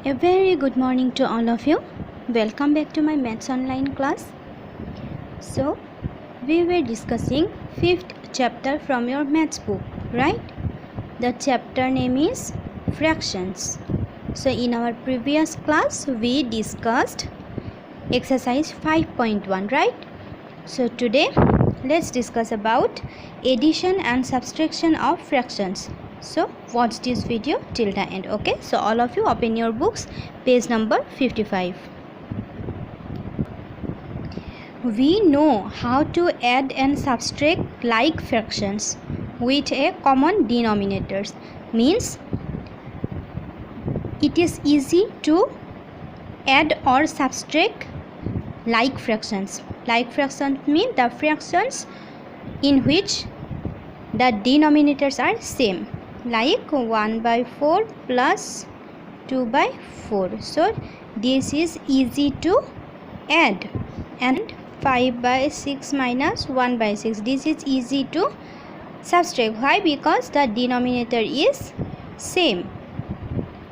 A very good morning to all of you. Welcome back to my maths online class. So, we were discussing 5th chapter from your maths book, right? The chapter name is fractions. So, in our previous class, we discussed exercise 5.1, right? So, today, let's discuss about addition and subtraction of fractions. So watch this video till the end, okay? So all of you open your books, page number 55. We know how to add and subtract like fractions with a common denominators. Means it is easy to add or subtract like fractions. Like fractions mean the fractions in which the denominators are same, like 1/4 plus 2/4. So this is easy to add, and 5/6 minus 1/6, this is easy to subtract. Why? Because the denominator is same.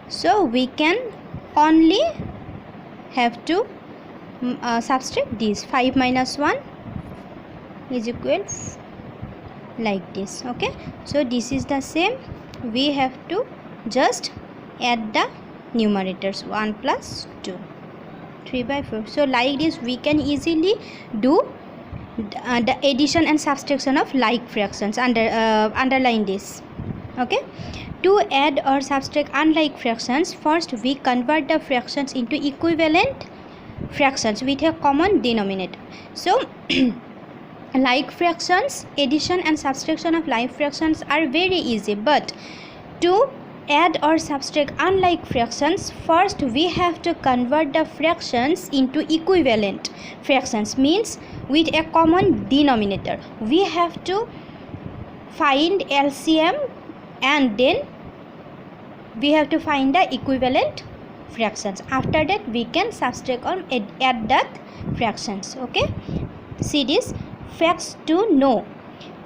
So we can only have to subtract this. 5 minus 1 is equal like this, okay? So this is the same. We have to just add the numerators. 1 plus 2, 3/4. So like this we can easily do the addition and subtraction of like fractions. Underline this, okay? To add or subtract unlike fractions, first we convert the fractions into equivalent fractions with a common denominator. So like fractions, addition and subtraction of like fractions are very easy, but to add or subtract unlike fractions, first we have to convert the fractions into equivalent fractions, means with a common denominator. We have to find LCM and then we have to find the equivalent fractions. After that we can subtract or add that fractions, okay? See this. Facts to know.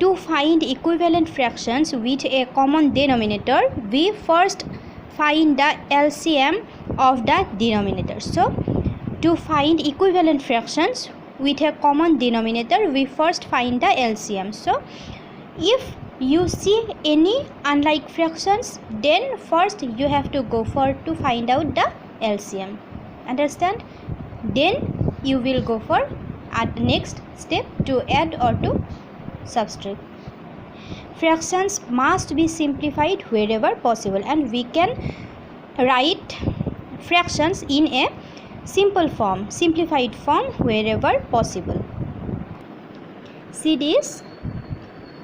To find equivalent fractions with a common denominator, we first find the LCM of the denominator. So to find equivalent fractions with a common denominator, we first find the LCM. So if you see any unlike fractions, then first you have to go for to find out the LCM. Understand? Then you will go for at the next step to add or to subtract. Fractions must be simplified wherever possible, and we can write fractions in a simple form, simplified form wherever possible. See this.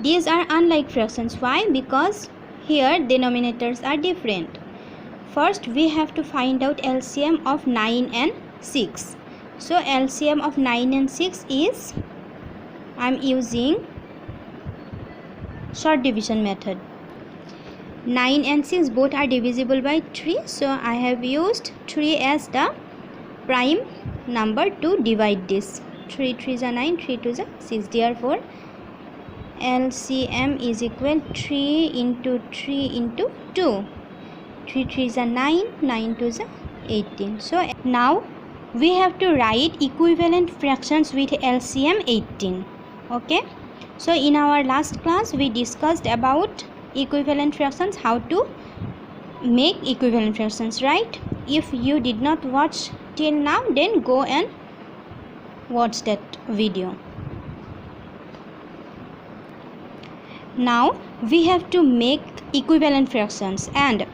These are unlike fractions. Why? Because here denominators are different. First we have to find out LCM of 9 and 6. So LCM of 9 and 6 is, I am using short division method. 9 and 6 both are divisible by 3. So I have used 3 as the prime number to divide this. 3 3s are 9, 3 2s are 6. Therefore LCM is equal 3 into 3 into 2. 3 3s are 9, 9 2s are 18. So now we have to write equivalent fractions with LCM 18, okay? So in our last class we discussed about equivalent fractions, how to make equivalent fractions, right? If you did not watch till now, then go and watch that video. Now we have to make equivalent fractions, and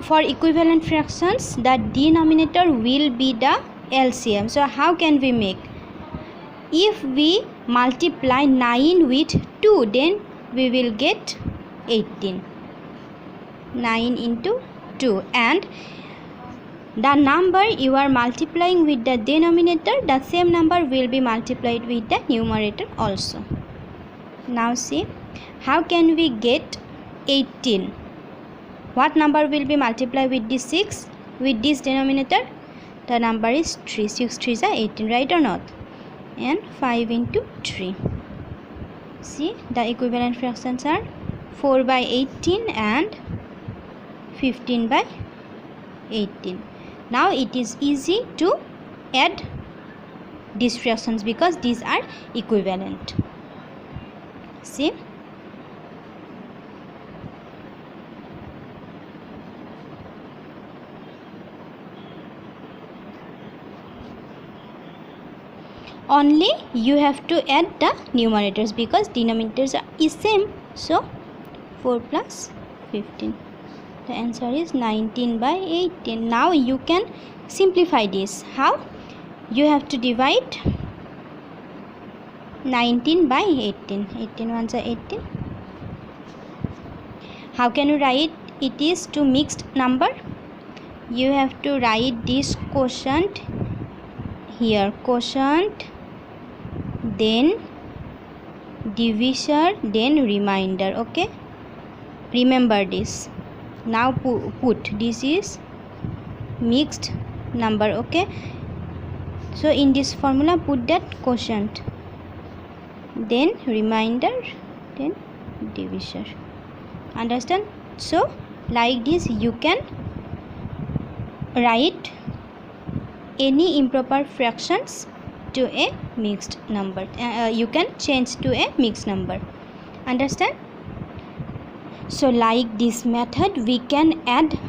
for equivalent fractions the denominator will be the LCM. So how can we make? If we multiply 9 with 2, then we will get 18. 9 into 2, and the number you are multiplying with the denominator, the same number will be multiplied with the numerator also. Now see, how can we get 18? What number will be multiplied with this 6? With this denominator, the number is 3. 6 3s are 18, right or not? And 5 into 3. See, the equivalent fractions are 4/18 and 15/3. 18. Now it is easy to add these fractions because these are equivalent. See, only you have to add the numerators because denominators are same. So 4 plus 15. The answer is 19 by 18. Now you can simplify this. How? You have to divide 19 by 18. 18 ones are 18. How can you write? It is two mixed number. You have to write this quotient here. Quotient, then divisor, then remainder. Okay. Remember this. Now put this is mixed number. Okay. So in this formula put that quotient, then remainder, then divisor. Understand? So like this you can write any improper fractions to a mixed number. You can change to a mixed number. Understand? So like this method we can add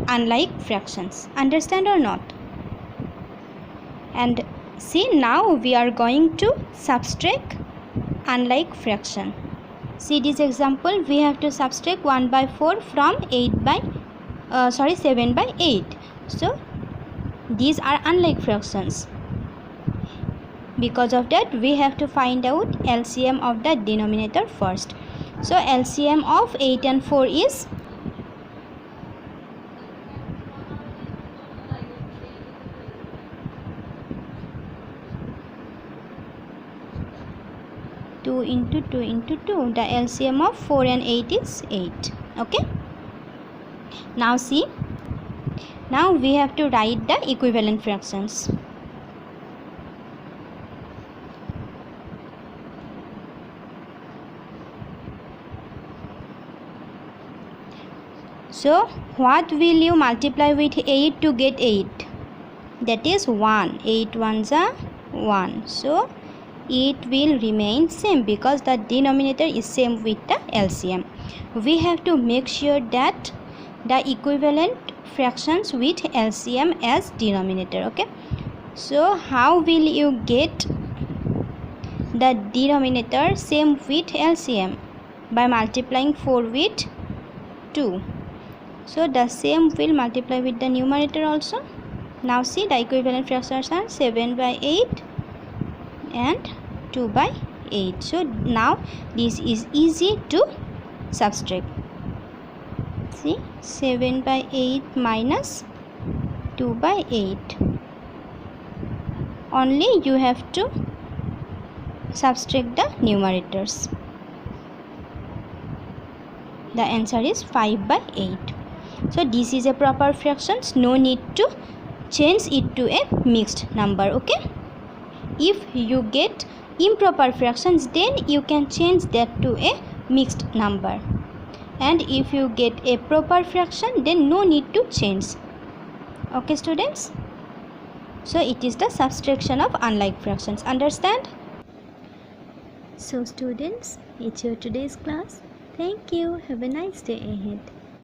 unlike fractions. Understand or not? And see, now we are going to subtract unlike fraction. See this example, we have to subtract 1 by 4 from 7 by 8. So these are unlike fractions. Because of that we have to find out LCM of the denominator first. So LCM of 8 and 4 is 2 into 2 into 2. The LCM of 4 and 8 is 8. Okay. Now see. Now we have to write the equivalent fractions. So what will you multiply with 8 to get 8? That is 1. 8 ones are 1. So it will remain same because the denominator is same with the LCM. We have to make sure that the equivalent fractions with LCM as denominator. Okay. So how will you get the denominator same with LCM? By multiplying 4 with 2. So the same will multiply with the numerator also. Now see, the equivalent fractions are 7 by 8 and 2 by 8. So now this is easy to subtract. See, 7 by 8 minus 2 by 8. Only you have to subtract the numerators. The answer is 5 by 8. So this is a proper fractions. No need to change it to a mixed number. Okay. If you get improper fractions, then you can change that to a mixed number. And if you get a proper fraction, then no need to change. Okay students. So it is the subtraction of unlike fractions. Understand? So students, it's your today's class. Thank you. Have a nice day ahead.